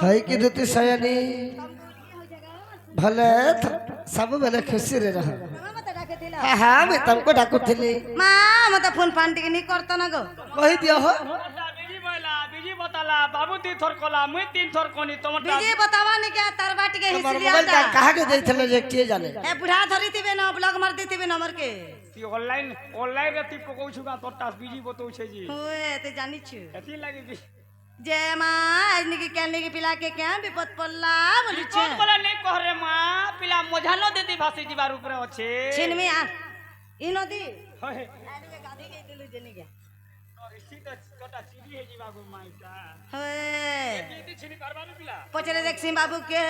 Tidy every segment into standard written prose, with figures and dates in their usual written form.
है कि दुती सयानी भले सब बेले खुशी रे रह हाँ हाँ मैं तुमको डाकुथिली माँ मत फोन फान टिके नहीं करता ना गो कही दियो हो बिजी बताला बाबू 3 थर कला मुई 3 थर कोनी तोमर बीजी बतावा नहीं क्या तार बाटी के तुम्हार हिसलिया मोबाइल कहाँ के जाइथले जे के जाने ए बुढ़ा धरी थिबे ना ब्लॉग मार देथिबे नंबर के ती ऑनलाइन रे ती पकौ छुगा तोर टास बिजी बतौ छे जी ओए ते जानी छु एती लागे बी जय माँ आज निकी कहने की पिला के क्या विपद पल्ला बोली छे कोन बोले नहीं कह रे मां पिला मझानो देती भासी जीवार ऊपर अछि छिन में आ ई नदी होय आनी के गाधी के दिलु जनी के और इसी त छोटा चिड़ी है जीवा गो माईटा होए एती छिनी करबा में पिला पचरे देख सिंह बाबू के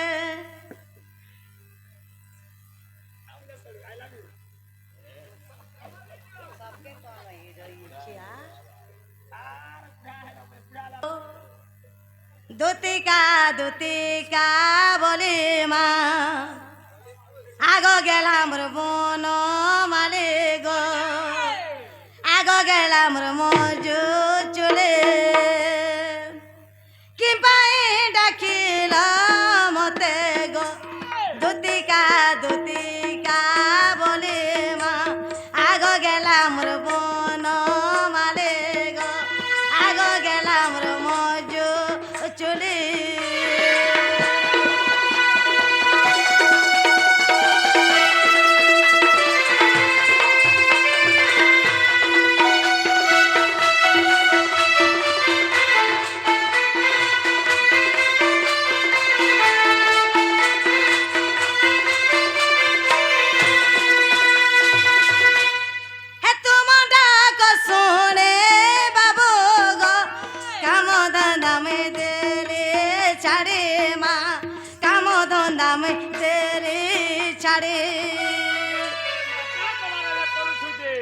দুতিকা বলি মা আগো গেলাম রে বন মালে গো আগো গেলাম রে মজু চলে কি পাই ডাকিল মতে গো দুতিকা বলি মা আগো গেলাম রে বন মালে গো আগো গেলাম রে মজু চলে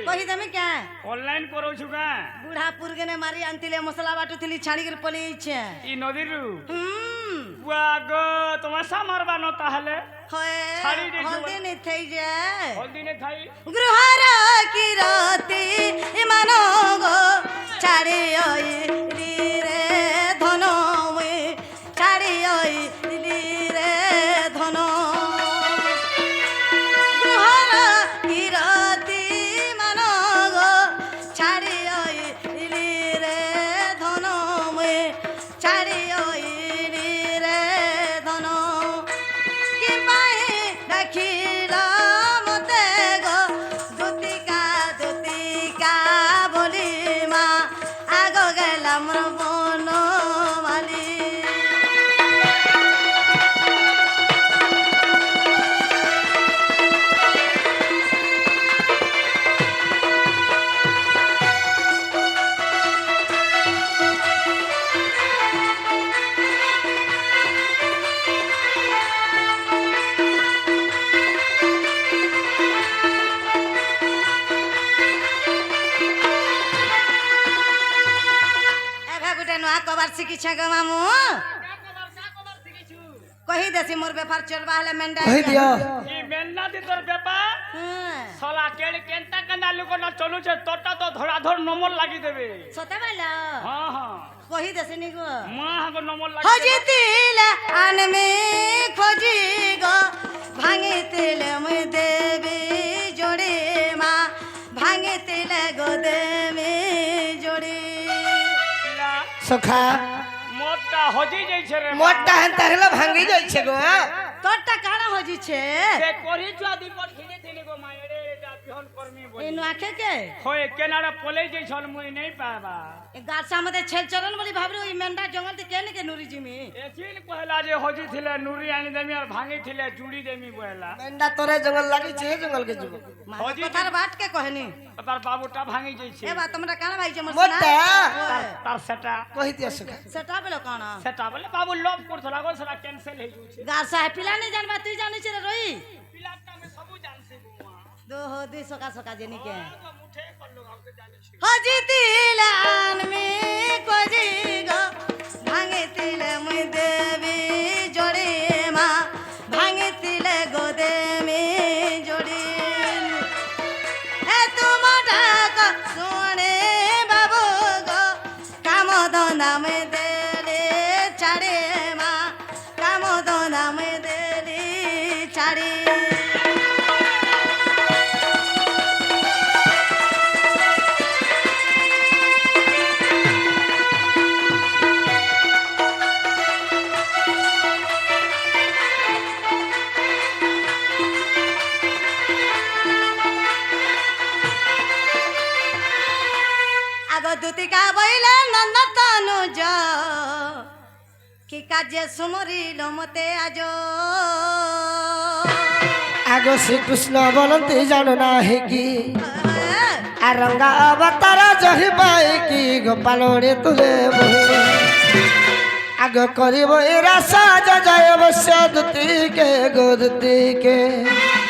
कही तमे क्या ऑनलाइन करो छुगा बूढ़ा पुरगे ने मारी आंतिले मसला बाटू थिली छाड़ी कर पली छे ई नदीरु वागो तमाशा मारबा न ताहले होए छाड़ी दे हल्दी ने थई जे हल्दी ने थाई गृहर की राती मानो गो छाड़ी ओई रे धनो वे छाड़ी ओई रे धनो गृहर की राती मानो गो छाड़ी ओई रे धनो वे छाड़ी ओई रे धनो कि पाए रखिला मते गो दुतिका बोली मा आगो गेला मोर बन माली कबार शिखी गो मामू कही देसी मोर बेपार चलबा हले मेंढा कही दियो ई मेन्ना दी तोर व्यापार साला केड़ केंता कना लोको न चलु छे तोटा तो धड़ाधड़ नंबर लागि देबे सते वाला हां हां कही देसी नी गो मां हागो नंबर लागि खोजी तिल आन में खोजी गो भांगी तिल मु देवी जोड़ी मां भांगी तिल गो देवी जोड़ी सखा मोटा होजी जाई छे रे मोटा हन ताहले भांगी जाई छे गो तोटा काना होजी छे से कोरी जुआ दीपट खिने थिले गो मायरे एटा पिहन कर्मी बोली एनु आखे के होय केनाडा पले जाई छल मुई नहीं पाबा ए गाछा मते छेल चरण बोली भाबरे ओई मेंढा जंगल ते केने के नुरी जिमी एथिन कहला जे होजी थिले नूरी आनी देमी और भांगी थिले जुड़ी देमी बोला मेंढा तोरे जंगल लागी छे जंगल के जुगो होजी कथार बाट के कहनी तार बाबूटा भांगी जाई छे ए बात हमरा काना भाई जे मोटा तार सेटा कही दियो सखा सेटा बेलो काना सेटा बोले बाबू लॉक करथला गो सरा कैंसिल हे जू छे गाछा है पिला नहीं जानबा तू जानि छे रे रोई पिलाटा में सबू जानसे बुआ दो हो दी सका जेनी के मुठे कर लो हमके जाने छे होजी तिलान में कोजी गो भांगे तिल मु देवी जोड़ी मां भांगे तिल गो देवी जोड़ी ए तुम डाक सोने बाबू गो काम धंधा में देले छाड़े मां বইলে নন্দ তনুজ কি কাজে সুমরিল মতে আজ আগো শ্রীকৃষ্ণ বলନ୍ତି জানো না হে কি আর রঙ্গা অবতার জহি পাই কি গোপালরে তুলে বহি আগ করিব এ রাসা জয় অবশ্য দুতিকে গো দুতিকে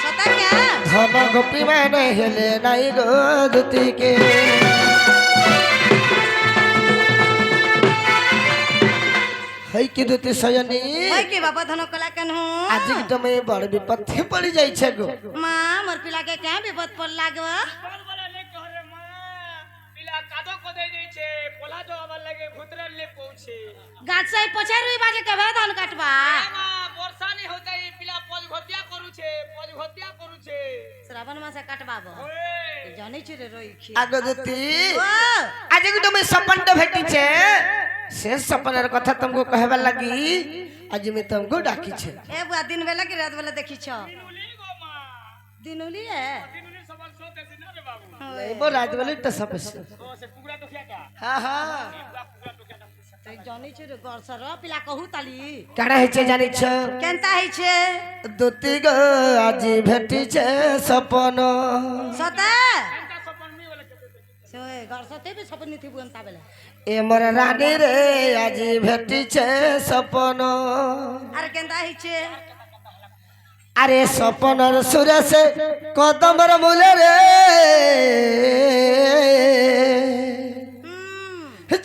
সতা ক্যা ধন গোপী মানে হেলে নাই গো দুতিকে হই কি দুতি সয়নি ওই কি বাবা ধন কলা কেনহু আজ তুমি বড় বিপত্তি পড়ি যাইছে গো মা মোর পিলা के क्या विपद पड़ला गो बोल बोले ने कहरे मां पिला कादो को दे देछे पोला जो आवर लगे भूतरे ले पहुंचे गाछ से पछे रुई बाजे के धान काटबा मां वर्षा नहीं होता ई पिला पज भतिया करू छे श्रावण मासे काटबाबो ओए जानै छि रे रोई खी আগ দুতি ओ আজ তুমি সপনটা ভেটিছে সে সপনের কথা তুমको कहबा लगी आज मैं तुमको डाकीছে ए बुआ दिन बेला की रात बेला देखी छ दिनुली गो मां दिनुली है दिनुली सबल सो देसी ना रे बाबू नहीं वो रात वाली तो सब ओ से पुगड़ा तो क्या हां हां पुगड़ा तो क्या तै जानै छि रे गरसर पिला कहू ताली काड़ा हेचे जानि छ केनता है छे दुति गो आज भेटिছে सपन सता का सपन मी वाला के सोए गरसते भी सपन नी थी बुनता बेला ए मोर रानी रे आज भेटिছে सपन अरे केनता है छे अरे सपनर सुरे से कदमर मूले रे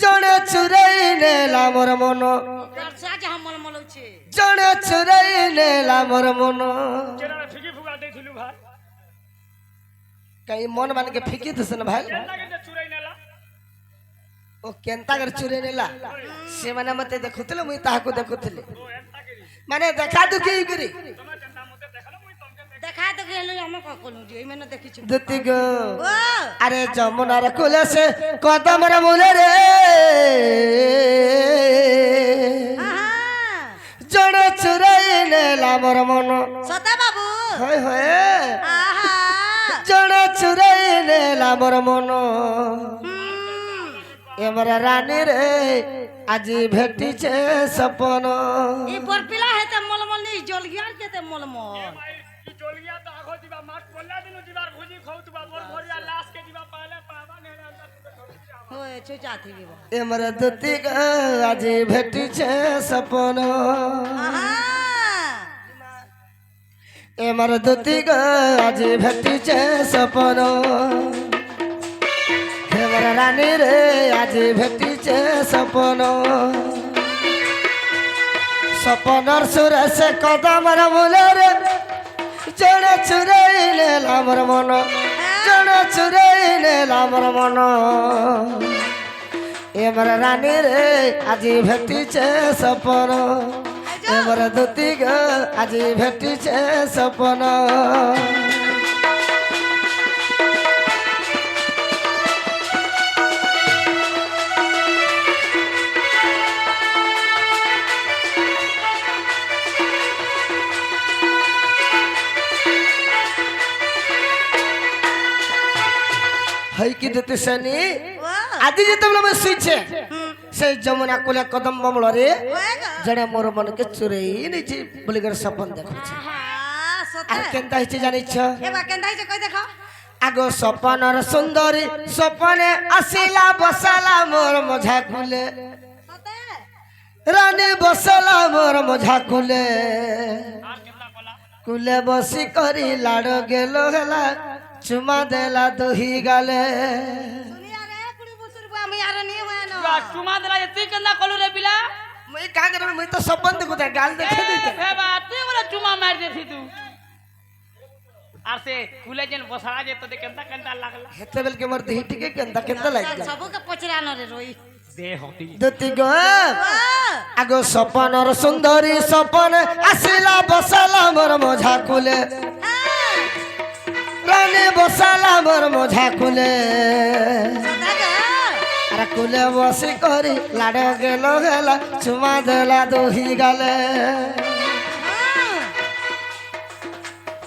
जड़े चुराई नेला मोर मन गरसा जे हम मल छे जड़े चुराई नेला मोर मन केरा फिकी फुगा देथिलु भाई कहीं मन मान के फिकी थसन भाई लागे जे चुराई नेला ओ केंता कर चुरे नेला से माने मते देखुतले मुई ताहाको देखुतले ओ एंता केरी माने देखा दुखी करी तमे चंदा मते देखलो मुई तमके देखा तो गेलो हम का कोनु जे मैंने देखी छि दुति गो ओ अरे जमुनार कुले से कदमर मूले रे आहा जड़े चुराई नेला मोर मन सता बाबू होय होय आहा जड़े चुराई नेला मोर मन एमरा रानी रे आज भेटिছে सपन ई बरपिला है त मलमल नहीं जलगियार के त मलमल भाई ई जोलिया तो आगो दिबा माट बोलला दिनु दिबार भुजी खौतबा मोर भरिया लाश के दिबा पहले पावा ने होए छुचा थी गेबो एमरा दुति ग आज भेटिছে सपन आहा एमरा दुति ग आज भेटिছে सपन एमरा रानी रे आज भेटिছে सपन सपनर सुरे से कदमर मूले रे जड़े चुराई नेला मोर मन जड़े चुराई नेला मोर मन एमर रानी रे आज भेटिছে सपन एमर दुति ग आज भेटिছে सपन हई की दुति सनी ओ आज जेतबले मैं सुइछे से जमुना कोले कदम बमल रे होएगा जड़े मोर मन के चुराई नहीं छी बोलिगर सपन देखो छी आहा सता आ केनता हिचे जानि छ ए बा केनता है कोई देखो आगो सपनर सुंदरी सपने आसिला बसला मोर मझा खुले सता रानी बसला मोर मझा खुले आर कितना बोला कुले बसी करी लाड़ गेलो हेला चुमा देला दही गाले दुनिया रे कुड़ी बुसुर बुआ मी यार नहीं हुए न बा चुमा दला एती कंदा कलु रे पिला मैं का करे मैं तो सपन देखो ता गाल देखे देते ए बा तू बोला चुमा मार देथि तू आर से कुले जन बसड़ा जे तो दे कंदा कंदा लागला हेते बेल के मर दही टिके केंदा केंदा लाग सबो के पचरा न रे रोई दे होती दति गो ओ आगो सपनर सुंदरी सपन आसिला बसला मोर मझा खुले रानी बसला मोर मझा खुले सता गा अरे कुले बसी करी लाड़ गेलो गेला चुमा देला दही गाले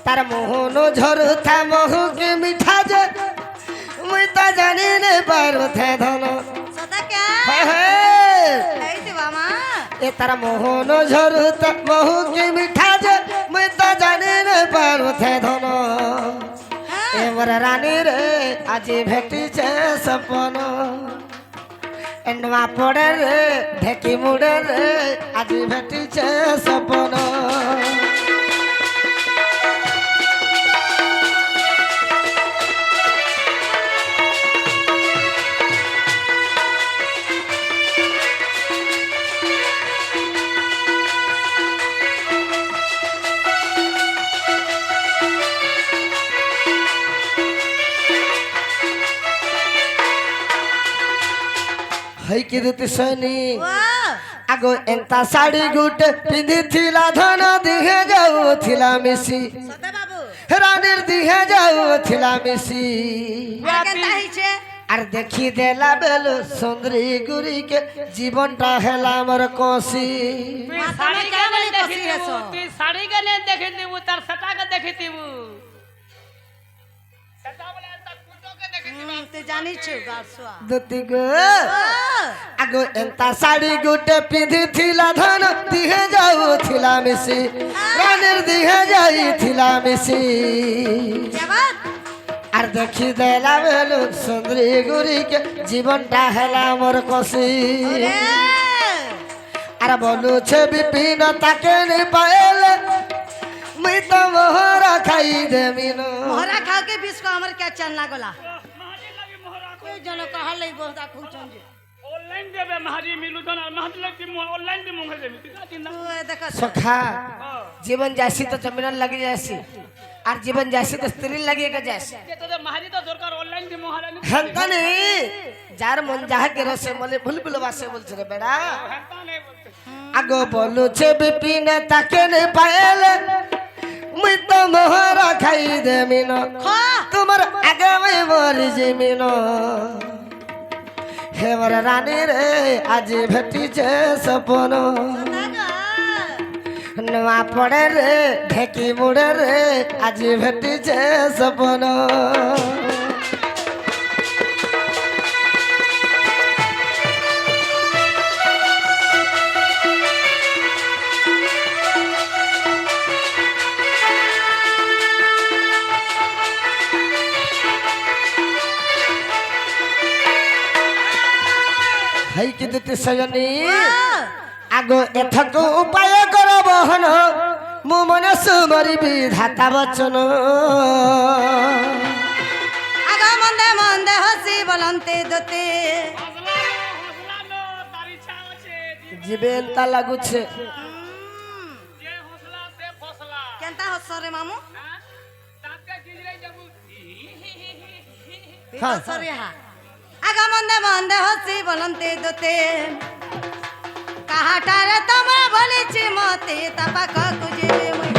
तार मोहनो झरुथा महु के मिठा जे मुई ता जानी ने पारो थे धन सता এই যে বাবা এ তার মোহন ঝরুত বহু কি মিঠা যে মুই তো জানি রে পারুথে ধন এমর রানী রে আজি ভেটিছে সপন এন্ডমা পড়ে রে ঢেকি মুড়ে রে আজি ভেটিছে সপন হই কি দুতি সৈনী আগো এন্তা শাড়ি গুটে পিঁধিছিলা ধন দিহে যাউছিলা মিশি সতে বাবু রানীর দিহে যাউছিলা মিশি কেনতা হইছে আর দেখি দেলা বেলু সুন্দরী গুরিকে জীবনটা হেলা আমার কষি তুই মা, শাড়ি তুমি কেন কেমন দেখি কষি দিবু আছো? তুই শাড়ি কেন দেখি দিবু তার সেটাকে দেখি দিবু সেটা বলে তার কুটোকে দেখি দিবু তুই জানিছ গাছুয়া দুতি গো আগো এন্তা শাড়ি গুটে পিঁধিছিলা ধন দিহে যাউছিলা মিশি রানীর দিহে যাইছিলা মিশি জবাব আর দেখি দেলা বেলু সুন্দরী গুরিকে জীবনটা হেলা আমার কষি আর বলুছে বিপিন তাকে নি পাইলে মুই তো মোহরা খাই দেমিন মোহরা খাও के बीच को हमर क्या चन लागला মাহাজি লাগি মোহরা कोई जन कहल लई बहुत खुचन जे অনলাইন দেবে মাহাজি মিলু জন আর মাহাজি লাগি অনলাइन দি মুখে দেবে তুই চিন্তা तू देख সখা জীবন যাসি তো জমিন লাগি যাসি আর জীবন যাসি তো স্ত্রী লাগিয়ে যাসি যে তোদের মাহাজি তো দরকার অনলাइन দি মহারানি হেনতানে যার মন যাহা কে রসে বলে ভুল ভুল বাসে বলছে রে বেড়া হেনতা নেই বলতে আগো বলুছে বিপিন তাকে নি পাইলে মুই তো মোহরা খাই দেমিন তোমার আগে মই মরি জিমিন হেমর রানী রে আজি ভেটিছে সপন নয়া পড়ে রে ঢেকি মুড়ে রে আজি ভেটিছে সপন হাই কি দিতে সজনী আগো এথক উপায় কর বহন মু মনে সুমরি বিধাতা বচন आगा मंदे मंदे हसी बोलंते दोते হসলা নো তার ইচ্ছা আছে জিবে এন্তা লাগুছে যে হসলা সে ফসলা केनता हसरे मामू হ্যাঁ তাকে গিজরে যাবু हाँ। हसरे हा आगा मंदे मंदे हसी बोलंते दोते काहाटारे तमरा बोलिछि मते तपा कुजे मुई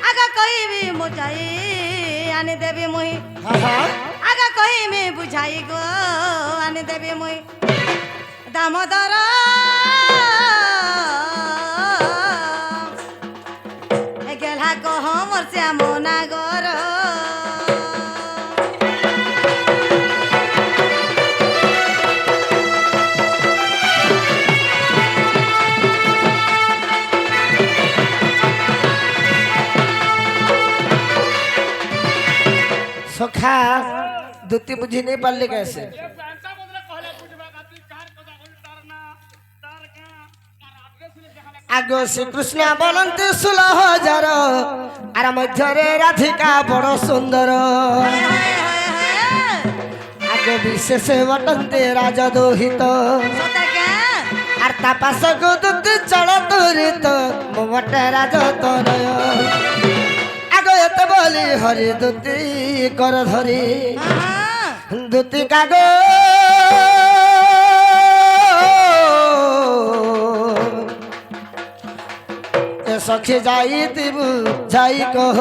आगा कहिबी मुजाई आनी देबी मुई आगा कहिबी बुझाई गो आनी देबी मुई दामोदर गेला कह मोर श्याम नागर সখা দুতি বুঝি नहीं পারলে कैसे প্যান্টা বদলে কহলে বুঝবা তুই কার কথা বল তার না তার কা তার আড্রেস দেখালে আগো শ্রীকৃষ্ণ বলন্তি 16,000 আর মধ্যরে রাধিকা বড় সুন্দর আগো বিশেষ বটন্তি রাজদোহিত আর তাপাস গুদুতি চল তুরিত মোমটে রাজ তনয় আগো এতে বলি হরি দুতি কর ধরি দুতি কাগো এ সখী যাই দিবু যাই কহ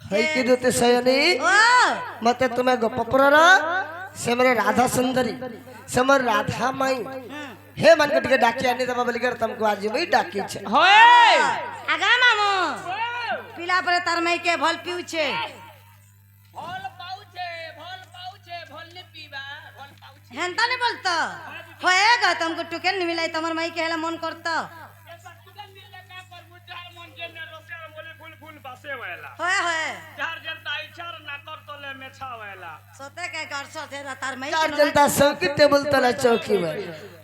হই কি দুতি সয়নি ओ मते तुम्हें गोपपुरर से मेरे राधा सुंदरी से मोर राधा माई हे मन के टिके डाकी आनी दबा बलिकर तुमको आज मैं डाकी छे होए आगा मामू पिला पर तार मई के भल पिउ छे भल पाउछे भल ने पीबा भल पाउछे हेंता नहीं बोलतो होएगा तुमको टुकेन नहीं मिलाई तमर मई के हेला मन करतो ऐसा तुगन मिलले का पर मुठार मन के ने रोसे बोले फूल फूल बासे वेला होए होए चार जनता इच्छा ना कर तोले में छा वेला सोते के करसो जे तार मई चार जनता चौकी टेबल तला चौकी में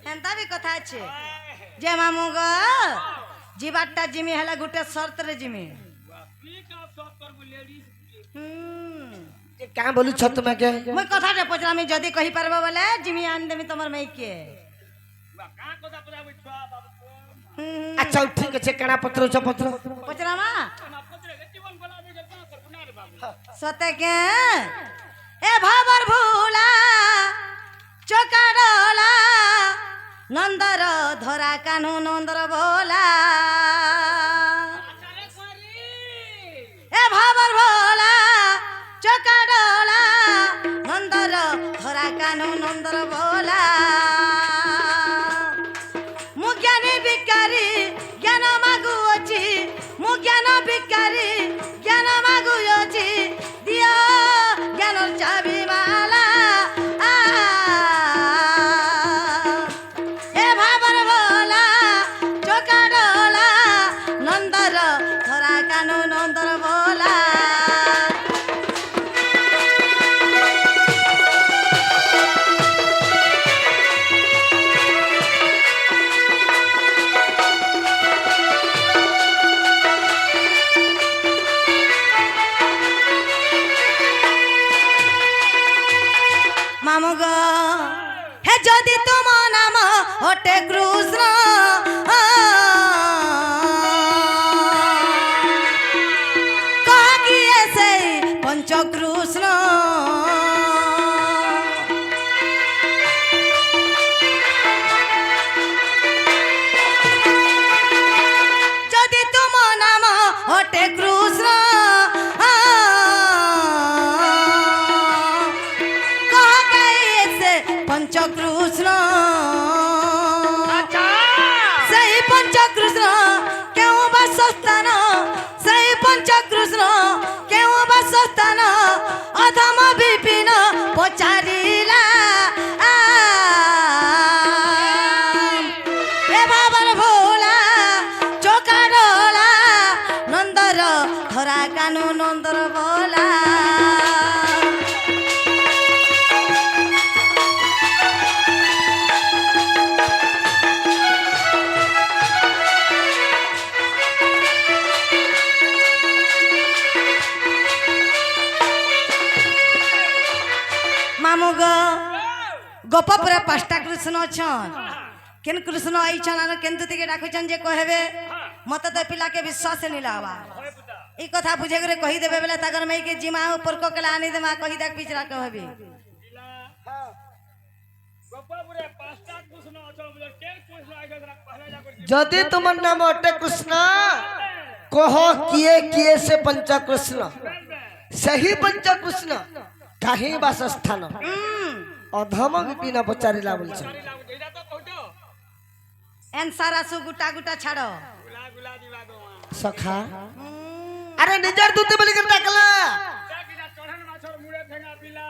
हेंता भी कथा छे जे मामू गो जीवाटा जिमी हेला गुटे शर्त रे जिमी की का सब कर लेडीज क्या बोलू छत में के मैं कथा रे पचरा में जदी कहि परबो बोले जिमी आन देमी तमर मई के का कोदा पूरा बिछवा बाबू अच्छा ठीक है कणा पत्र छ पत्र पचरा मा ना पत्रे के जीवन बोला भी का कर बुना रे बाबू सोते के ए भाबर भूला चोकाडोला नंदर धरा कान्हू नंदर भोला अरे कोरी ए भाबर भोला चोकाडोला नंदर धरा कान्हू नंदर भोला मु ज्ञानी भिकारी ज्ञान मागुଅଛି मु ज्ञान भिकारी ज्ञान मागुଅଛି दियो ज्ञान चाबी माला ए भाबर भोला चोकाडोला नंदर धरा कान्हू नंदर भोला मामू गो हे जदि तुम नाम हटे कृष्ण कह किए से पंच कृष्ण जदि तुम नाम हटे कृष्ण पंच कृष्ण अच्छा सही पंच कृष्ण क्यों बसस्थान सही पंच कृष्ण क्यों बसस्थान अधम विपिन पचारिला ए बाबर भोला चोकाडोला नंदर धरा कान्हू नंदर भोला मामू गो गोपपुर पांचटा कृष्ण अछन केन कृष्ण आइछन आर केन्तु तिके डाकुछन जे कहबे मत तो पिला के विश्वास नहीं लावा ई कथा बुझे करे कहि देबे बेले तगर मई के जिमा ऊपर को कला आनी देमा कहि देख पिछरा कहबे गोपापुरे पांचटा कृष्ण अछो बोले केन कृष्ण आइगे जरा पहले जाकर जदि तुमर नाम अटे कृष्ण कहो किए किए से पंच कृष्ण सही पंच कृष्ण काहे वासस्थान अधम विपिन पचारिला बोल छ एजा तो कहतो एन सारा सु गुटा गुटा छाड़ो गुला गुला दिवा गो सखा अरे निजर दूते बोली कर टाकला जाकिरा चढ़न माछर मुड़े फेंगा पिला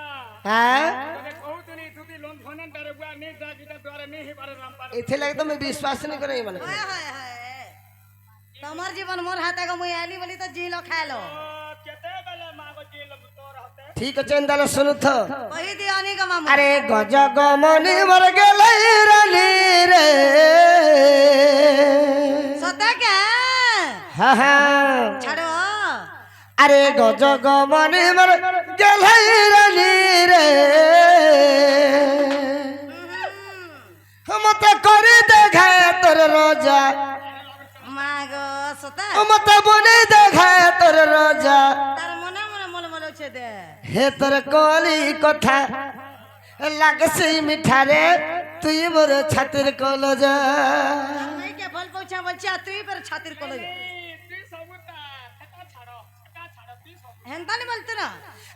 हां तने कहतनी तुती लोन फनन तारे बुआ ने जाकिरा द्वारा ने ही बारे राम पार इथे लगे तो मैं विश्वास नहीं करे माने हाय हाय हाय तमर जीवन मोर हाथे को मुई आली बोली तो जी लो खा लो केते बेले मागो जी लो तो रहते ठीक है चंदन सुनु थ कहि दियो अनी का मामू अरे गज गमनी मर गेलै रानी रे सता क्या हा हा छाड़ो अरे गज गमनी मर गेलै रानी रे मत करी देखा तोर रोजा मागो सता मत बने देखा तोर रोजा तार मने मने मोल मोल छे दे हे तोर कली कथा लागसे मिठा रे तुई मोर छातिर कलजा मैं के फल पहुंचा बच्चा तू पर छातिर कोलो ती सबुता छका छाड़ो ती सब हेंता नहीं बोलते ना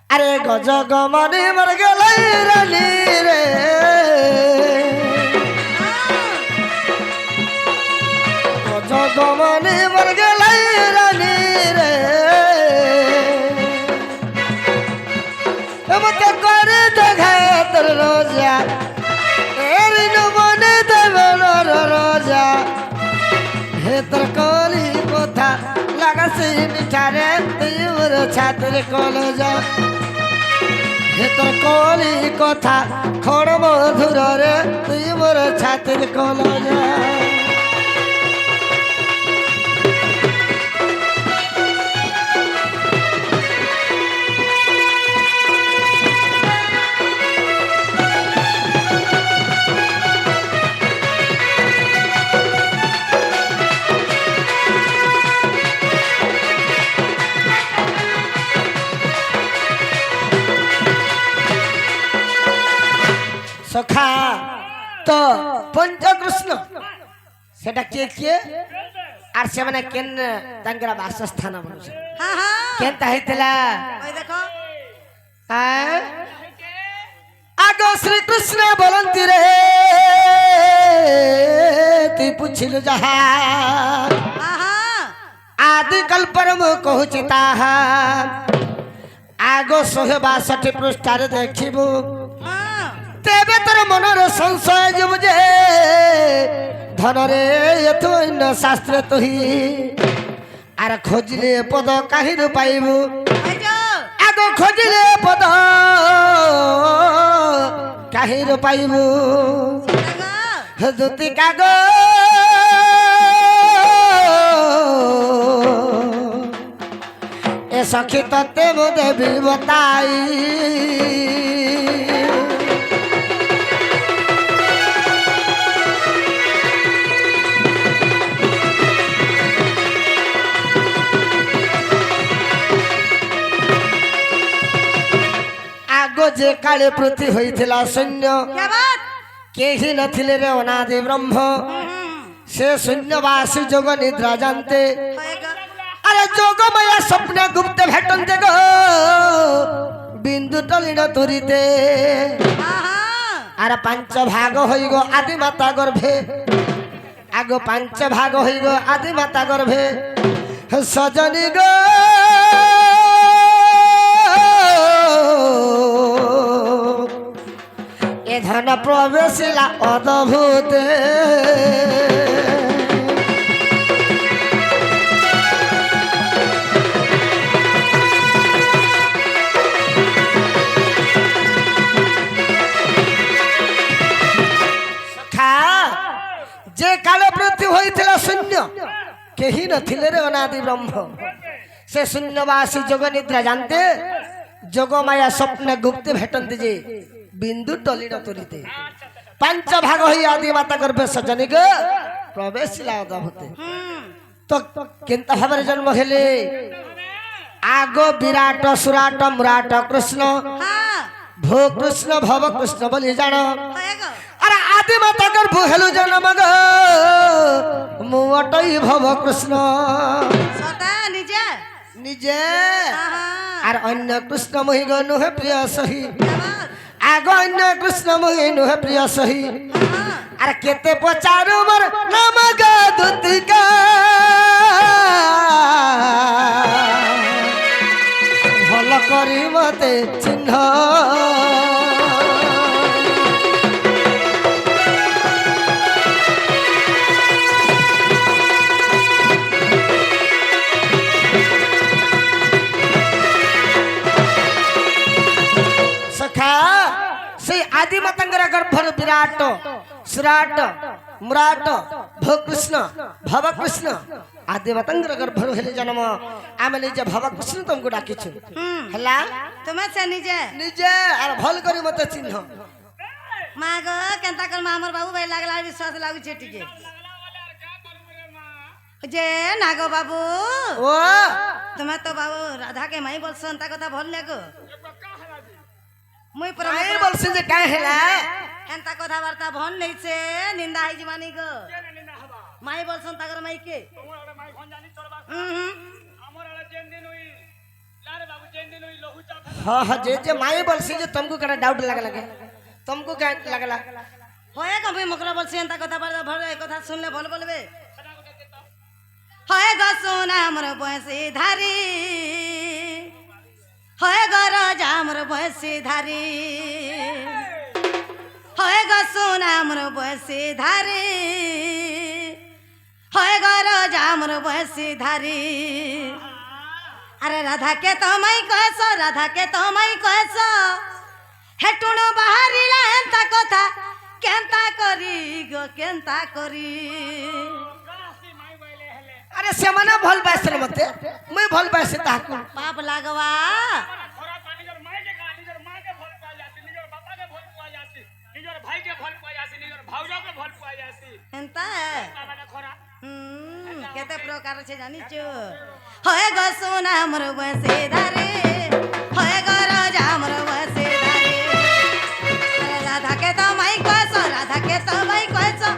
আরে গজ গমনে মর গেলাই রানী রে গজ গমনে মর গেলাই রানী রে মতে করে দেখায় তোর রোজা এর মনে দেবে রোজা হে তোর কলি কথা লাগাছি মিঠারে তুই মোর ছাত্র কলজা হে তোর কলি কথা খড় মধুর রে তুই মোর ছাত্র কলজা সখা তো পঞ্চকৃষ্ণ সেটা কে কে আর সেমানে কেন তাঙ্করা বাসস্থান মানুষ হ্যাঁ হ্যাঁ কেনতা হইতলা ওই দেখো আগ শ্রীকৃষ্ণ বলন্তি রে তুই পুছিল যাহা আহা আদি কল্পর মু কহুছি তাহা আগ 162 পৃষ্ঠারে দেখিবু হ্যাঁ তেবে তোর মনের সংশয় যাব যে ধনরে এত অন্য শাস্ত্রে তহি আর খোঁজলে পদ কাহির পাইবু ওই যো আগ খোঁজলে পদ কাহির পাইবু দেখো দুতি কাগ এ সখী ততে মু দেবী বতাই আগ যে কালে প্রতি হইছিল শূন্য क्या बात কেহি নথিলে রে অনাদি ব্রহ্ম সে শূন্যবাসী যোগ নিদ্রা জানতে होएगा আরে যোগময়া স্বপ্ন গুপ্ত ভেটন্তে গো বিন্দু টলিন তুরিতে आहा আর 5 ভাগ হই গো আদি মাতা গর্ভে আগ 5 ভাগ হই গো আদি মাতা গর্ভে সজনী গো এ ধন প্রবেশিলা অদ্ভুতে যে কালে প্রতি হয়েছিল শূন্য কেহি নথিলে রে অনাদি ব্রহ্ম সে শূন্যবাসী যোগ নিদ্রা জানতে যোগমায়া স্বপ্নে গুপ্তে ভেটন্তে যে বিন্দু টলিন তরিতে 5 ভাগ হই আদি মাতা গর্ভে সজনী গো প্রবেশিলা অদ্ভুতে তো কেনতা ভাবে জন্ম হেলে আগ বিরাট সুরাট মুরাট কৃষ্ণ हाँ ভো কৃষ্ণ ভব কৃষ্ণ বলি জানো होएगा আরে আদি মাতা গর্ভ হেলু জন্ম গো মুটই ভব কৃষ্ণ सोता निजे নিজে आहा আর অন্য কৃষ্ণ মহি গো নুহে প্রিয় সহি क्या बात আগ অন্য কৃষ্ণ মহি নুহে প্রিয় সহি हाँ আর কেতে পচারু মর নাম গা দুতিকা ভাল করি মতে চিহ্ন সখা সেই আদি মাতাঙ্গর গর্ভর বিরাট সুরাট মুরাট ভকৃষ্ণ ভবকৃষ্ণ আদি মাতাঙ্গর গর্ভর হেলে জন্ম আমি নিজে ভবকৃষ্ণ তোমাকে ডাকিছু হেলা तुम्हें से निजे নিজে আর ভাল করি মতে চিহ্ন माँ गो केंता कर माँ हमर बाबू भाई लागला विश्वास लागू छे टिके जे नागो बाबू ও तुम्हें तो बाबू राधा के माई बोल संता कथा भल लागो मुई पर কাই বলছিস যে কাই হেলা एंता कथा वार्ता भन नहीं से निंदा है जीवानी गो माई बोल संता कर माई के আমার যেন দিন ওই লারে বাবু যেন দিন ওই লহু চাপ हाँ हाँ जे माई बोलसी जे तुमको करा डाउट लगे तुमको क्या लगला होए कभी मकरा बोलसी एंता कथा बार भर कथा सुनले भल बोलबे होए ग सोना हमर बंसी धारी होए ग राजा हमर बंसी धारी होए ग सोना हमर बंसी धारी होए ग राजा हमर बंसी धारी अरे राधा के तो मई कहसो राधा के तो मई कहसो हेटुणु बाहरिला एंता कथा केंता करी गो केंता करी अरे सेमना भल पाइसे मते मैं भल पाइसे ताकू पाप लागवा एंता केते प्रकार छे जानी छु होए ग सोना हमर बसे धारे होए ग राजा हमर बसे धारे अरे राधा के तो माई कहसो राधा के तो माई कहसो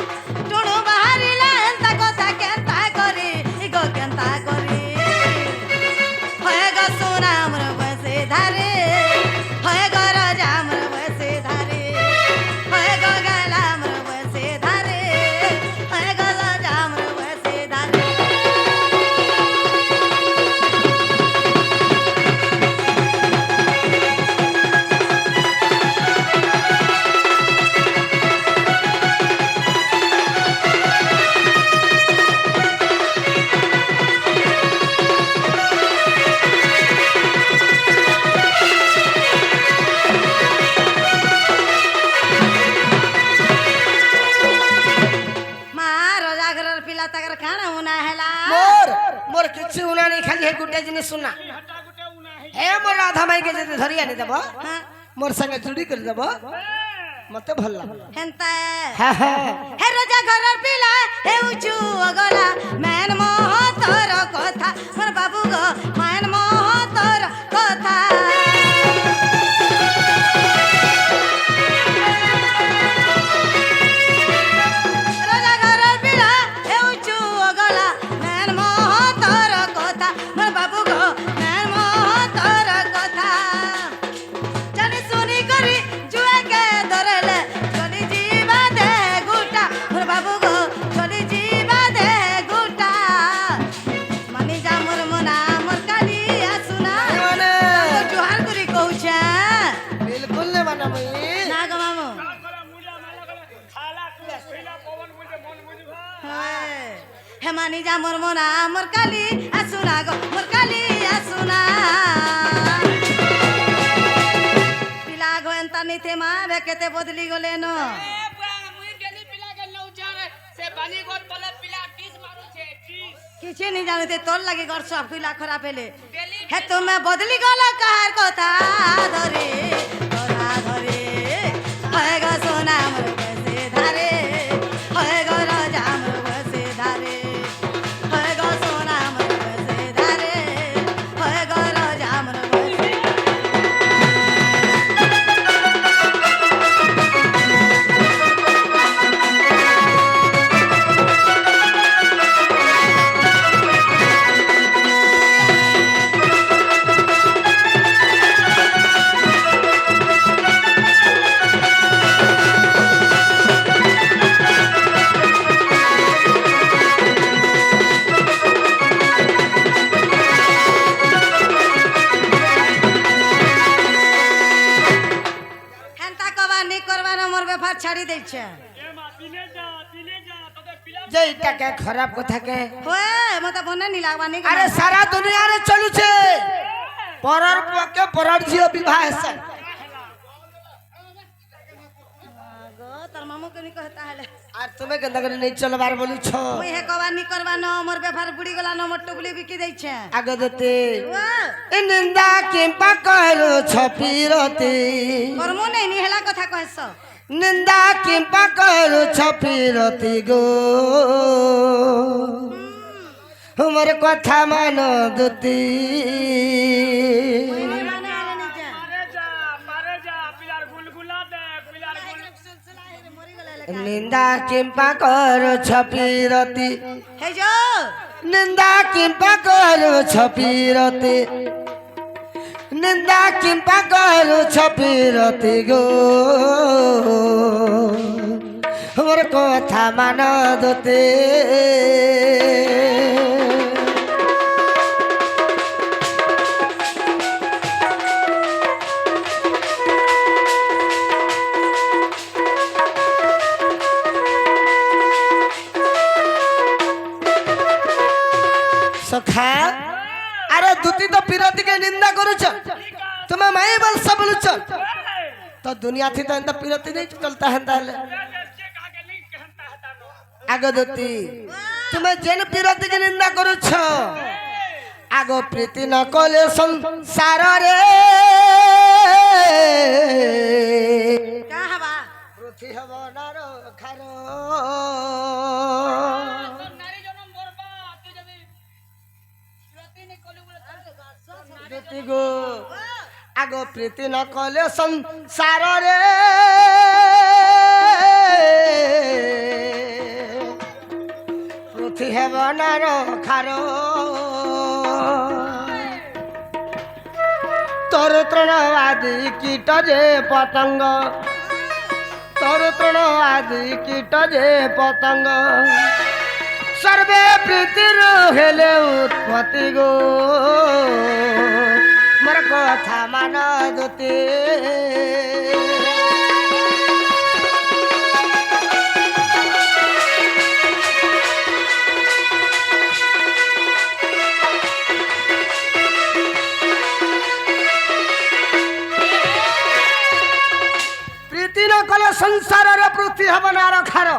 टुणु बाहरिला एंता कथा केंता करी गो केंता करी होए ग सोना हमर बसे धारे होए ग राजा हमर बसे धारे होए ग गला हमर बसे धारे होए ग राजा हमर बसे धारे मोर किछि उना नहीं खाली है गुटे जिनि सुना हे मोर राधा माई के जते धरिया नहीं देबो मोर संगे जुड़ी कर देबो मते भल लागल हेंता हा हा हे राजा घर पिला हे उचू अगला मैन मोह तोर कथा मोर बाबू गो मैन मोह तोर कथा राजा घर पिला हे उचू अगला मैन मोह तोर कथा मोर बाबू गो मैन मोह तोर कथा जानी सुनी करी जुए के धरले चली जीवा दे गुटा मोर बाबू गो चली जीवा दे गुटा मनी जा मोर मना मोर काली आसुना माने जुहार करी कहूछे बिल्कुल ने माना मई ना ग मामू हे मानी जा मोर मना मोर काली आसुना गो मोर काली आसुना पिला गो एंता निथे मा बेकेते बदली गले न किसी नहीं जानते तोर लगे घर सब पिला खराब हेले हे तुम्हें बदली गल कहार कथा धरे कथा धरे होए ग सोना मोर बसे धारे होए ग राजा मोर बसे धारे होए ग सोना मोर बसे धारे होए ग राजा मोर बसे हेंता कबा नहीं करवानो मोर बेफार छाड़ी दै छे जे इटा के खराब कथा के होए मते बने नहीं लागबा नहीं अरे सारा दुनिया रे चलू छे परर पके परर जियो विवाह से गो तर मामू के नहीं कहता है আর তুমি কেন नहीं चलबार बोलू छो मुई हे कबा नहीं करवानो मोर बेफार बुड़ी गला न मोर टुबली बिकी दै छे आगे देते वा ए निंदा केम्पा कहलो छपीरती पर मु नहीं हेला कथा कहसो निंदा केम्पा कहलो छपीरती गो हमर कथा मानो दुती माने आले नहीं जा निंदा केम्पा कहलो छपीरती हे जो निंदा केम्पा कहलो छपीरती নিন্দা কিম্পা করুছ বিরতি গো মোর কথা মান দতে সখা আরে দুতি তো পিরতিকে নিন্দা করুছ তুমি মাই বলছ বলুছ তো দুনিয়া থি তো এন্তা পিরতি नहीं चलता है ताले आगो दुती তুমি যেন পিরতিকে নিন্দা করুছ আগো প্রীতি ন কলে সংসার রে का हवा পৃথি হব নার খার নারী জনম বরবাদ তুই যদি প্রতি নে কলি বলে দুতি গো আগো প্রীতি ন কলে সংসার রে পৃথি হব নার খার তোর তৃণ আদি কীট যে পতঙ্গ তোর তৃণ আদি কীট যে পতঙ্গ সর্বে প্রীতির হেলে উৎপত্তি গো মোর কথা মান দুতি প্রীতি ন কলে সংসারের পৃথি হব নার খার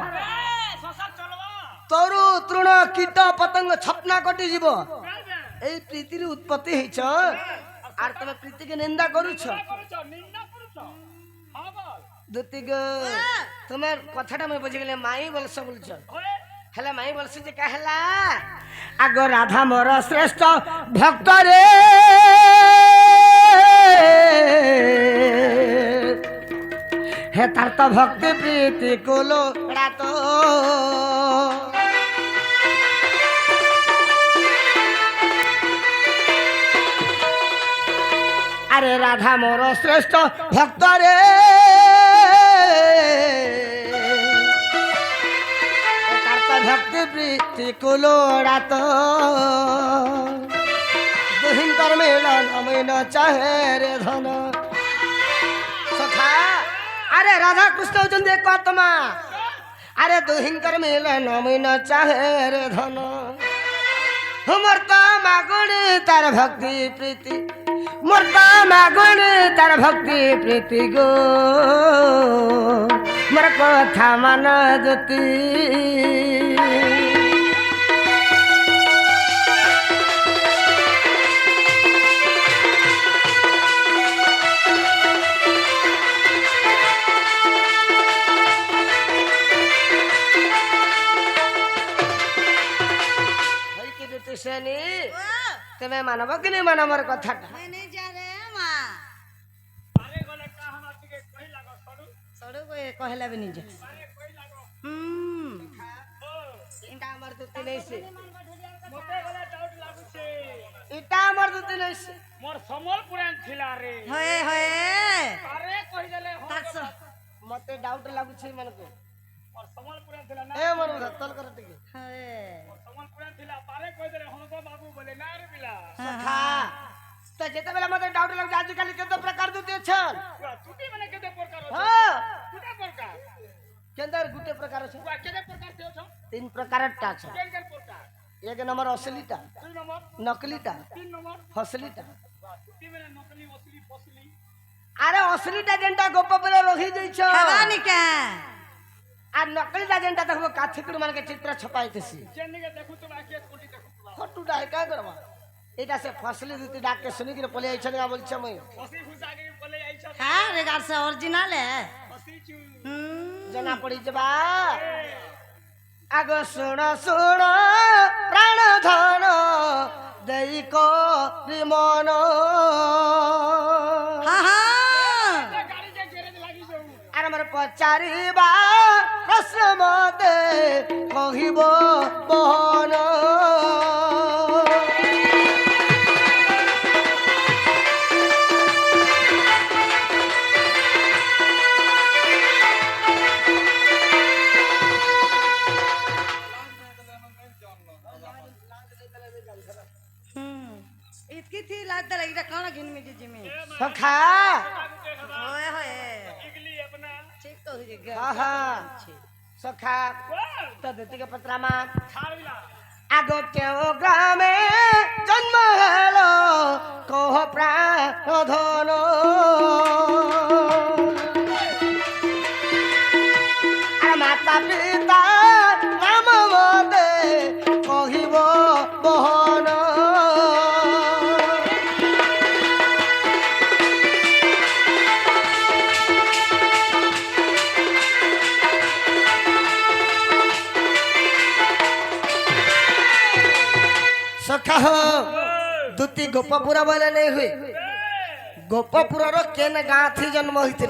সংসার চলবা তরু তৃণ কীট পতঙ্গ ছপনা কটি যাব এই প্রীতির উৎপত্তি হইছ আর তুমি প্রীতিকে নিন্দা করুছ করছ নিন্দা করছ হ্যাঁ বল দুতি গো তোমার কথাটা আমি বুঝি গেলে মাই বলছ বলছ ওরে হেলা মাই বলছ যে কাহেলা আগ রাধা মোর শ্রেষ্ঠ ভক্ত রে হে তার তো ভক্তি প্রীতি কুলো রাত আরে রাধা মোর শ্রেষ্ঠ ভক্ত রে তার তো ভক্তি প্রীতি কুলো রাত দুহিঙ্কর মিলন অমিন চাহে রে ধন সখা আরে রাধা কৃষ্ণ হচ্ছেন এক আত্মা আরে দুহিঙ্কর মিলন অমিন চাহে রে ধন মোর তো মাগুণী তার ভক্তি প্রীতি মোর তো মাগুণী তার ভক্তি প্রীতি গো মোর কথা মান দুতি তুমি মানব কি नहीं मान मोर कथाटा मैं नहीं जा रे मां আরে গলে কা আমার দিকে কই লাগো সরু सड़ो को कहला भी नहीं जा আরে কই লাগো इटा हमर दुती नहीं से মতে গলে ডাউট লাগুছে इटा हमर दुती नहीं से মোর সম্বলপুরান ছিলা রে होए होए আরে কই দেলে हो तार सो मते डाउट लागु छै मन को মোর সম্বলপুরান ছিলা না ए मोर धत्तल कर टिके होए সম্বলপুরান ছিলা পারে কই দেলে হনগো বাবু বলে না রে বিলা सखा तो जेते बेला मते डाउट लागु आज काली केतो प्रकार दुती छन তুই মানে কেতে প্রকার আছে हां কুটা প্রকার केंदर गुटे प्रकार छ তুই কেতে প্রকার তে છો तीन प्रकार टा छ কেন কেন প্রকার एक नंबर असलीटा 2 নম্বর नकलीटा 3 নম্বর फसलीटा তুই মানে নকলি অসলি ফসলি अरे असलीटा जेंटा गोप पर रही जई छ खबानी का आ नकलीटा जेंटा देखबो काथिकुड़ मान के चित्र छपाइतेसी চেন্নিকে দেখু তো বাকি কোটি দেখু फटुटा है का करबा एटा से फसली दुती डाक के सुनी के पले आइछ ना बोल छ मैं ফসি খুশা के বলে আইছ हाँ रेगार से ओरिजिनल है ফসি চু जना पड़ी जबा आगो सुन सुन प्राण धन देई को मन हाँ हाँ গাড়ি যে গেরেজ লাগি যাও আর আমার পচারিবা প্রশ্ন মতে কহিব বহন सखा होए होए इगली अपना ठीक तो हुई गे हाँ हाँ सखा तो धोती के पत्रा में छाड़िला आगो केओ ग्रामे जन्म हेलो कह प्राण माता पिता नाम मते कहिब बहन सखा दुती गोपपुर बोले नहीं हुए गोपपुर केन गाँ थी जन्म होते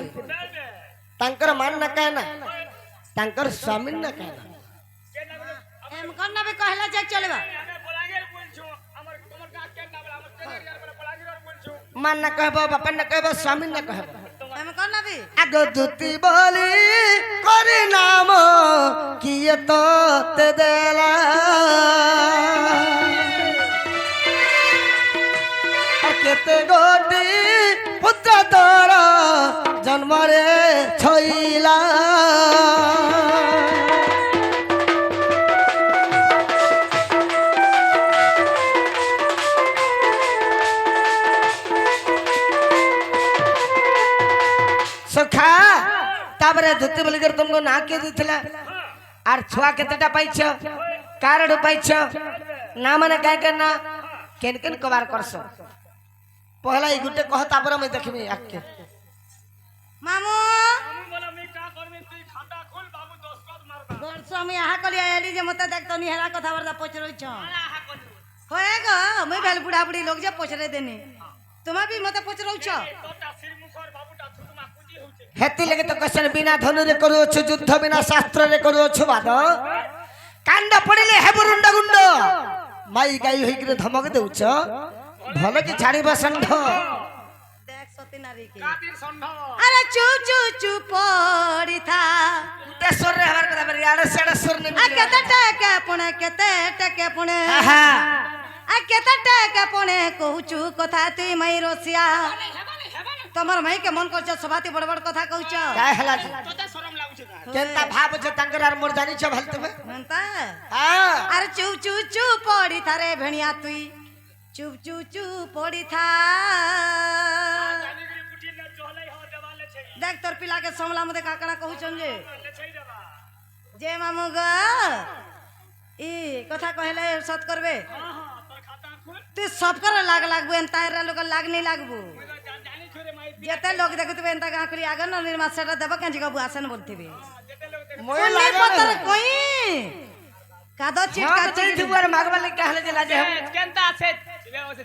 तांकर मान न कहना तांकर स्वामी न कहना एम कन्ना बे कहला जा चलबा मान न कहबो बापा न कहबो स्वामी न कहबो एम कन्ना बे आगो दुती बोली करी नाम किए तो ते देला केते गोटी पुत्र तोर जन्म रे छइला सखा ताबरे धुती बोली कर तुमको ना के दिथला आर छुआ केतेटा पाइछ कारड पाइछ ना माने काय करना केन केन कबार करसो पहला ई गुटे कह तापर मैं देखबी आके मामू हम बोला मी का करबे तू खाता खोल बाबू दोस्त मारबा वर्ष मी आहा कली आली जे मते देख तो नि हेरा कथा बरदा पचरई छ आला हा कोन होए गो मैं भेल बुढ़ा बुढ़ी लोग जे पचरे देनी तुमा भी मते पचरौ छ तोटा सिर मुखर बाबूटा थुकमा कुजी होचे हेती लगे तो क्वेश्चन बिना धनु रे करू छु युद्ध बिना शास्त्र रे करू छु बाद कांड पड़िले हेबुरुंड गुंड माई गाई होई के धमक देउछ भले की छाड़ी बसंध देख सती नारी के का दिन संध अरे चू चू चू पड़ी था तेसर रे हमार कथा बरी आड़े सेड़े सुर ने आ केते टके पुणे केते टके पुणे आहा आ केते टके पुणे कहूचू कथा तुई मई रोसिया तमर मई के मन करछ सभाती बड़ बड़ कथा कहूच काय हला तोता शरम लागुचे का केनता भाव छ तांकर आर मोर जानी छ भलते में मनता हां अरे चू चू चू पड़ी था रे भेणिया तुई चुप चू चू पड़ी था जानीगिरी पुठी न चहलै हो देवाले छै देख तोर पिला के समला मते काकड़ा कहूचन जे ले छै देबा जे मामू ग ई कथा कहले सत करबे हां हां तोर खाता खोल तू सब कर लाग लागबू एंता रे लोग लाग नहीं लागबू जानी छोरे माई जेते लोग देखतबे एंता गां करी आगर न निर्मा सेटा देबा के जगह बुआसन बोलथिबे जेते लोग मोय कोनी लागल पतर कोई कादो चिटका हां चल चिट थुवर मागवा ले कहले जे लाजे हम केनता से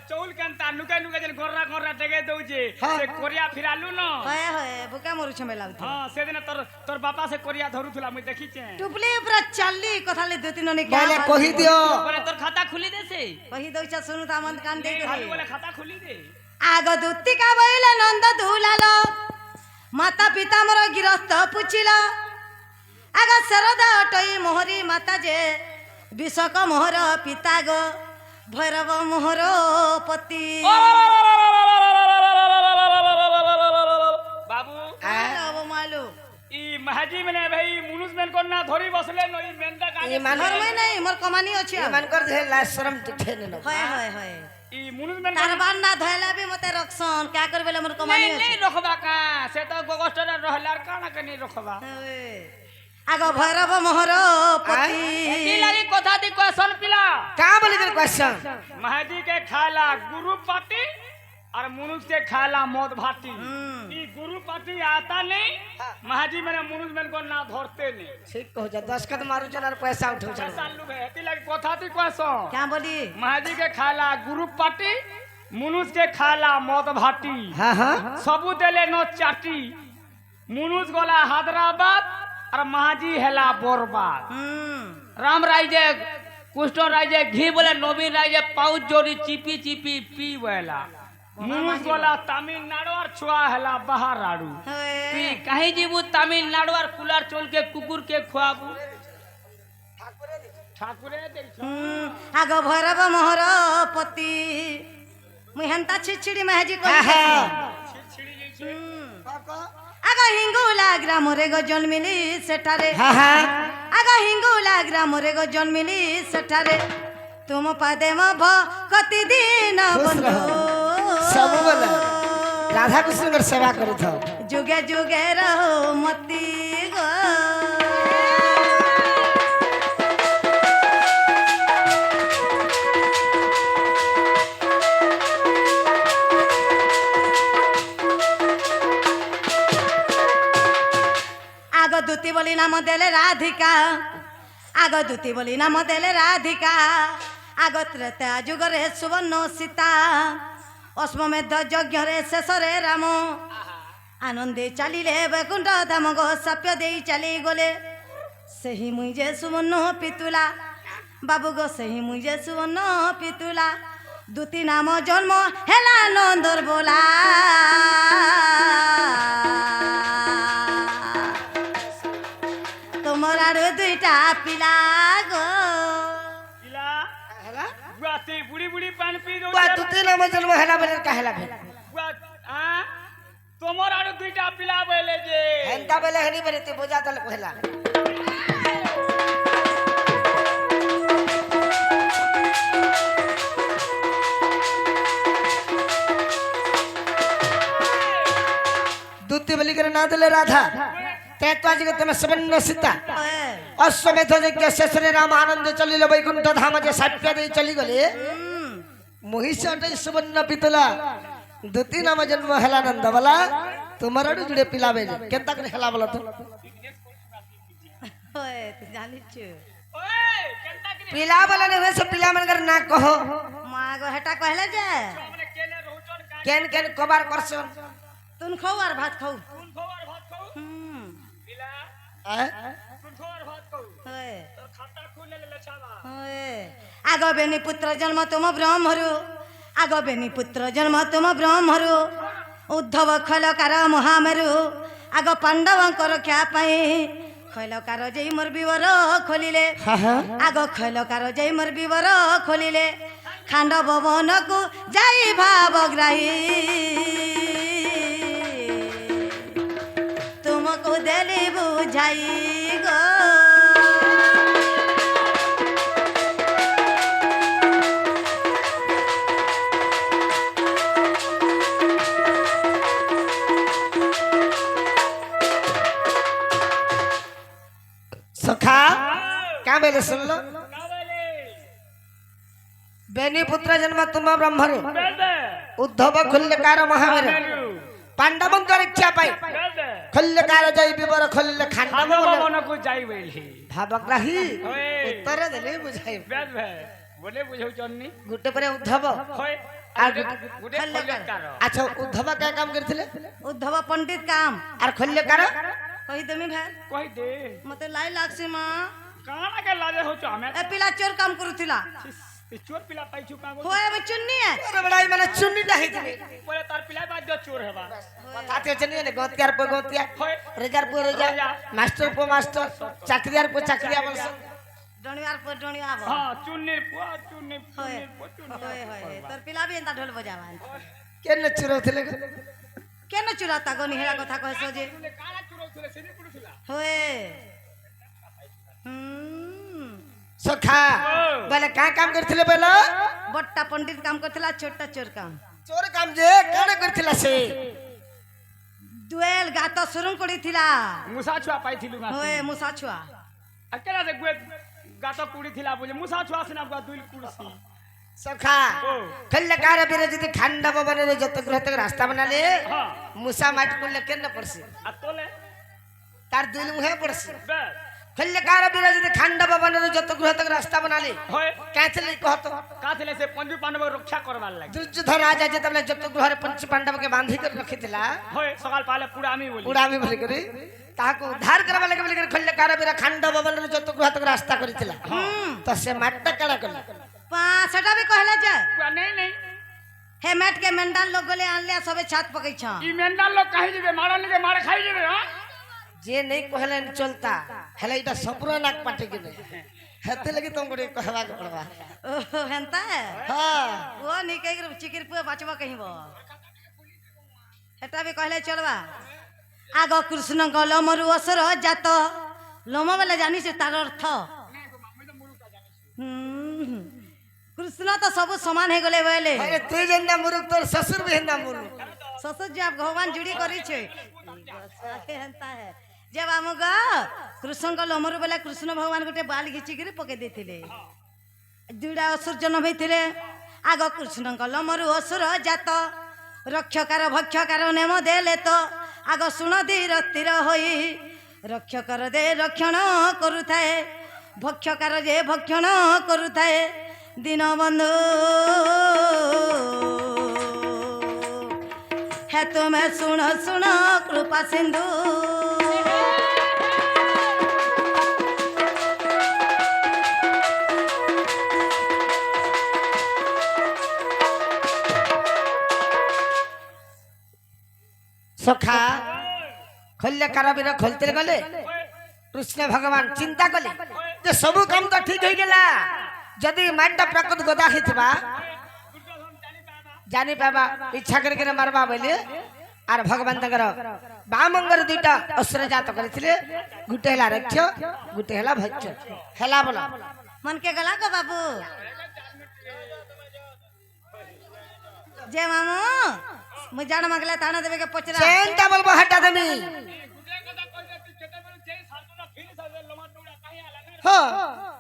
चौल केनता नुका नुका जन गोर्रा गोर्रा देगे दउजे हाँ। से कोरिया फिरालु न होए होए भूका मोरु छमे लाउथ हां से दिन तोर तोर बापा से कोरिया धरुथुला मैं देखी छे टुपली पूरा चल्ली कथा ले दो तीन ने पहले कहि दियो बोले तोर खाता खुली दे से कहि दोइछा सुनु ता मन कान दे खाली बोले खाता खुली दे आग दुत्ती का बइले नंद दुलालो माता पिता मोर गिरस्त पुछिला आग शरदा अटई मोहरी माता जे विषक मोहर पिता गो भैरव मोहर पति बाबू अब मालू ई महाजी मने भाई मुनुस मेन को ना धरी बसले न ई मेंदा का ई मान घर में नहीं मोर कमानी अछि ई मान कर जे ला शर्म तुठे न होय होय होय ई मुनुस मेन कारबार ना धैला भी मते रखसन क्या करबेले मोर कमानी नहीं अछि नहीं रखबा का से तो गोगस्टर रहलार काना के नहीं रखबा आग भैरव मोहर ई पति लागी कथा दी क्वेश्चन पिला का बोली कर क्वेश्चन महाजी के खाला गुरु पार्टी और मुनुस के खाला मौत भाटी ई गुरु पार्टी आता नहीं महाजी मैंने मुनुस मेन को ना धरते नहीं ठीक कहो जा 10 कद मारू चल और पैसा उठो चल सालू है ती लागी कथा दी क्वेश्चन क्या बोली महाजी के खाला गुरु पार्टी मुनुस के खाला मौत भाटी हां हां सबू देले नो चाटी मुनुस गोला हैदराबाद और महाजी हेला बोरबाद राम राय जे कुष्टो राय जे घी बोले नवीन राय जे पाउच जोड़ी चिपी चिपी पी वेला मुनुस गोला तमिलनाडु और छुआ हेला बाहर आड़ू पी कहीं जीबू तमिलनाडु और कुलर चोल के कुकुर के खुआबू ठाकुरे देखो आग भैरव मोहर पति मुई हेंता छिछिड़ी महजी हां कहि हां ହେଇଛି ଆଗ ହିଙ୍ଗୁଲା ଗ୍ରାମରେ ଗ ଜନ୍ମିଲି ସେଠାରେ हाँ हाँ ଆଗ ହିଙ୍ଗୁଲା ଗ୍ରାମରେ ଗ ଜନ୍ମିଲି ସେଠାରେ ତୁମ ପାଦେ ମୋ ଭକ୍ତି ଦିନ खुश ବନ୍ଧୁ रहो सब बोले राधा कृष्ण कर सेवा करू था जुगे जुगे रहो मती गो आग दूती बोली नाम देले राधिका आग दूती बोली नाम देले राधिका आग त्रेता जुगरे सुवर्ण सीता अश्वमेध यज्ञ रे शेष रे राम आनंदे चलिले बैकुंठ धाम गो साप्य दे चली गले सही मुझे सुवर्ण पितुला बाबू गो सही मुझे सुवर्ण पितुला दूती नाम जन्म हेला नंदर बोला तुमर आड़ दुईटा पिला गो ପିଲା ବୁଆ ସେ ବୁଢୀ ବୁଢୀ ପାଣି ପିଇ बुआ ଦଉଛ तू तीन में जन्म हैला बने कहला भेल ବୁଆ ତମର ଆଡୁ ଦୁଇଟା ପିଲା ବୋଇଲେ ଯେ हेंता बेले हनी बने ते बोझा तल कहला दूती बलि कर ना दिले राधा ते तो आज के तमे सबन्न सीता अश्वमेध यज्ञ शेष रे राम आनंद चलिले वैकुंठ धाम जे साप्य दे चली गले महिषाटे सुवर्ण पितला दूती नाम जन्म हेला नंद बला तुम्हारा जुड़े पिलावे केता करे हेला बोला तो जानिछु ओए କେନ୍ତା କରି पिला बोला ने सब पिला मन कर ना कहो माँ गो हेटा कहले जे ମାନେ କେନେ ରହୁଛନ୍ କାଁ केन केन कबार करसन तुन खाऊ और भात खाऊ কোন খবর ভাত খাও পিলা কোন খবর ভাত খাও তোর খাতা খুলে লে ছাবা आग बेनी पुत्र जन्म तुम ब्रह्मरु आग बेनी पुत्र जन्म तुम ब्रह्मरु उद्धव खलकार महामेरु आग पांडवंकर रक्षा पाई खैलकार जई मोर विवर खोलिले हां हां आग खैलकार जई मोर विवर खोलिले खांडव वन को जाई भावग्राही तुमको देली बुझाई गो सखा क्या बेले सुन लो না বলে बेनी पुत्र जन्म तुम ब्रह्मरु বেদে उद्धव खुल्लकार महावीर पांडवों का रक्षा पाई বেদে खुल्लकार जय विवर खुल्ल खांडव খান্ডব বনকু যাই বইলি भावग्राही ओए। उत्तर देले बुझाई বেদ বে বলে বুঝাউছন্নি गुटे परे उद्धव হয় আর গুটে খল্লেকার अच्छा उद्धव क्या काम करथिले उद्धव पंडित काम और खुल्लकार कही देमी भाई কই দে मते लाई लागसी माँ কানা কে লাজে হচ্ছ আমি ए पिला चोर काम करुथिला চোর পিলা পাইছু কাগজ होए अब चुन्नी है अरे बड़ाई माने चुन्नी नहीं थी পরে তার পিলাই বাদ চোর হেবা बताते चनिए ने गोतियार पे गोतिया হয় रेजार पे रेजार मास्टर पे मास्टर चाकरियार पे चाकरिया बोलस डोनियार पर डोनिया आबो হ্যাঁ চুন্নি পুয়া চুন্নি होए চুন্নি होए होए तोर पिला भी एंता ढोल बजावा केन चुरौथिले केन चुराता गो निहेरा कथा कहस जे কানা চুরৌছিলে সেনি পুড়ুছিলা होए सखा बोले का काम करथिले बोलो बट्टा पंडित काम करथिला छोटा चोर काम चोर काम जे काना करथिला से दुएल गात सुरुम करिथिला মুসা ছুয়া পাইছিলু না होए मुसा छुआ अकेला रे गुए गात कुड़ी थिला बोले मुसा छुआ सिना गुआ दुल कुर्सी सखा खुल्लकार बिरे जदी खांडव बने रे जत ग्रह तक रास्ता बना ले हां मुसा माट कुल केन पड़सी अतोले तार दिल मुहे पड़सी बस खुल्लकार बिरे जदी खांडव बने रे जत ग्रह तक रास्ता बना ले होय कैसे कहतो का थिले से पंजु पांडव रक्षा करवार लागे दुर्योधन राजा जे तबले जत ग्रह रे पंच पांडव के बांधी कर रखिथिला होय सकाल पाले पूरा आमी बोली उड़ामी भरी करी ताको उद्धार करबा लगे बोले खुल्लकार बिरे खांडव बने रे जत ग्रह तक रास्ता करिथिला तो से माट कड़ा कला पाँचटा भी कहला जा गुआ नहीं नहीं हे मैट के मेंढान लोग गले आनले सबे छात पकै छ ई मेंढा लोग काहे जेबे मारन लगे मार खाई जेबे हां जे नहीं कहले चलता हेले इटा संपूर्ण नाक पाटे के नहीं हेते लगे तुमको कहवा के पड़वा ओ हेंता है हां वो नहीं कह चिकिर पे बचवा कहिबो সেটা বি কহলে চলবা আগ কৃষ্ণଙ୍କ লোমরু অসুর জাত লোম বলে জানিস তার অর্থ কৃষ্ণ তো সবু সমান হয়ে গলে বলে अरे तू जन्ना मुरुक तोर ससुर भी हन्ना मुरुक শ্বশুর যে ভগবান জুড়ি করেছে হেন্তা হে যে আমগ কৃষ্ণଙ୍କ লোমরু বলে কৃষ্ণ ভগবান গোটে বাল ঘিচিকি পকাই ଦେଇଥିଲେ দুইটা অসুর জন্ম হয়েছিলে আগ কৃষ্ণଙ୍କ লোমরু অসুর জাত রক্ষকার ভক্ষকার নেম দেলে তো আগ শুণ ধীর স্থির হই রক্ষকর দে রক্ষণ করুথায়ে ভক্ষকার যে ভক্ষণ করুথায়ে দীনবন্ধু হে তুমি শুণ শুণ কৃপা সিন্ধু सखा खोल्ले काराबीर खोलते गले कृष्ण भगवान चिंता कले जे सब काम तो ठीक हो गला जदि मानटा प्रकृत गदा हितबा जानी पाबा इच्छा करके मारबा बोले आर भगवान तंगर बामंगर दुईटा असुर जात करथिले गुटे हला रक्ष गुटे हला भच्च हला बोला मन के गला को बाबू जे मामू मुझे जान मांगले ताना देवे के पचरा सेंटा बोलबो हटा दमी हो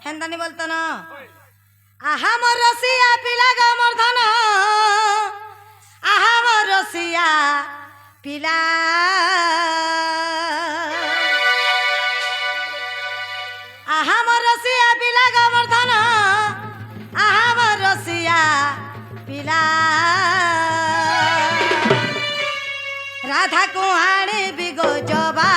हेंदानी बोलतो ना आहा मोर रसिया पिला ग मोर धन आहा मोर रसिया पिला आहा मोर रसिया पिला ग मोर धन आहा मोर रसिया पिला राधा को आणे बिगो जबा